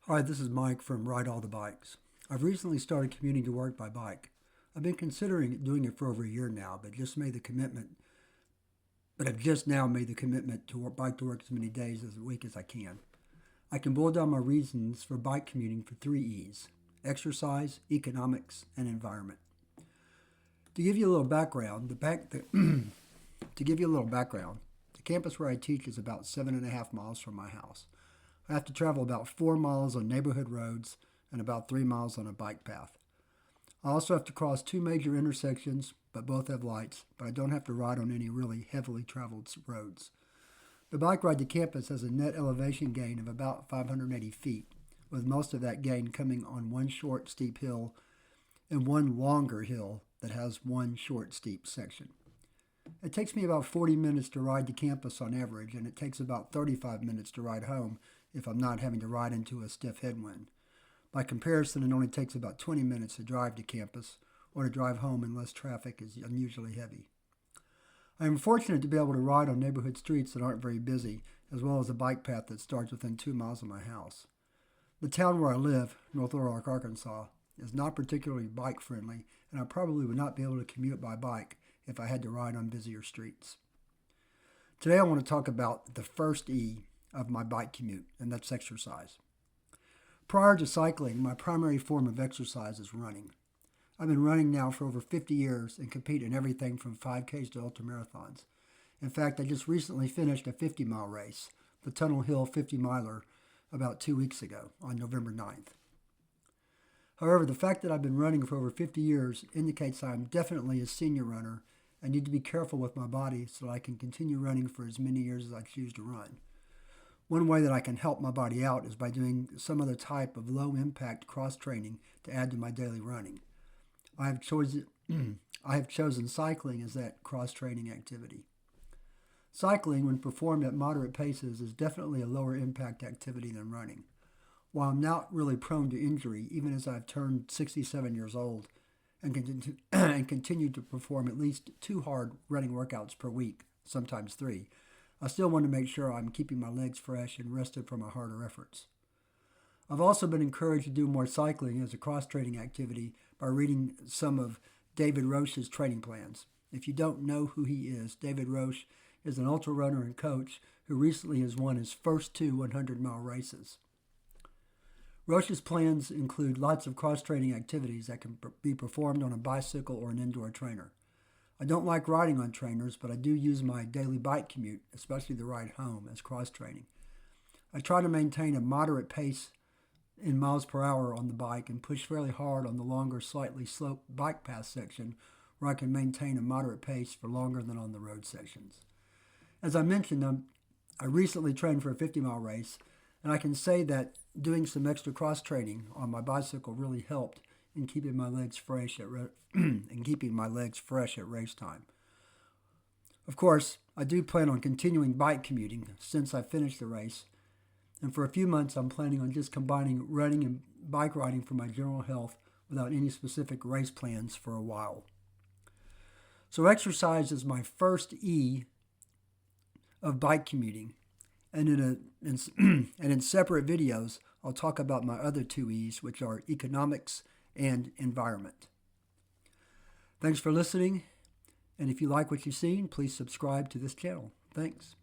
Hi, this is Mike from Ride All the Bikes. I've recently started commuting to work by bike. I've been considering doing it for over a year now, but I've just now made the commitment to bike to work as many days a week as I can. I can boil down my reasons for bike commuting for three E's: exercise, economics, and environment. To give you a little background, to give you a little background, the campus where I teach is about 7.5 miles from my house. I have to travel about 4 miles on neighborhood roads and about 3 miles on a bike path. I also have to cross two major intersections, but both have lights, but I don't have to ride on any really heavily traveled roads. The bike ride to campus has a net elevation gain of about 580 feet, with most of that gain coming on one short, steep hill and one longer hill that has one short, steep section. It takes me about 40 minutes to ride to campus on average, and it takes about 35 minutes to ride home if I'm not having to ride into a stiff headwind. By comparison, it only takes about 20 minutes to drive to campus or to drive home unless traffic is unusually heavy. I am fortunate to be able to ride on neighborhood streets that aren't very busy, as well as a bike path that starts within 2 miles of my house. The town where I live, North Little Rock, Arkansas, is not particularly bike friendly, and I probably would not be able to commute by bike if I had to ride on busier streets. Today I want to talk about the first E of my bike commute, and that's exercise. Prior to cycling, my primary form of exercise is running. I've been running now for over 50 years and compete in everything from 5Ks to ultramarathons. In fact, I just recently finished a 50-mile race, the Tunnel Hill 50-miler, about 2 weeks ago on November 9th. However, the fact that I've been running for over 50 years indicates I'm definitely a senior runner and need to be careful with my body so that I can continue running for as many years as I choose to run. One way that I can help my body out is by doing some other type of low-impact cross-training to add to my daily running. I have chosen cycling as that cross-training activity. Cycling, when performed at moderate paces, is definitely a lower-impact activity than running. While I'm not really prone to injury, even as I've turned 67 years old and continue to perform at least 2 hard running workouts per week, sometimes 3, I still want to make sure I'm keeping my legs fresh and rested for my harder efforts. I've also been encouraged to do more cycling as a cross-training activity by reading some of David Roche's training plans. If you don't know who he is, David Roche is an ultra runner and coach who recently has won his first 2 100-mile races. Roche's plans include lots of cross-training activities that can be performed on a bicycle or an indoor trainer. I don't like riding on trainers, but I do use my daily bike commute, especially the ride home, as cross-training. I try to maintain a moderate pace in miles per hour on the bike and push fairly hard on the longer, slightly sloped bike path section where I can maintain a moderate pace for longer than on the road sections. As I mentioned, I recently trained for a 50-mile race, and I can say that doing some extra cross-training on my bicycle really helped in keeping my legs fresh at race time. Of course, I do plan on continuing bike commuting since I finished the race, and for a few months I'm planning on just combining running and bike riding for my general health without any specific race plans for a while. So exercise is my first E of bike commuting, and in separate videos I'll talk about my other 2 E's, which are economics and environment. Thanks for listening, and if you like what you've seen, please subscribe to this channel. Thanks.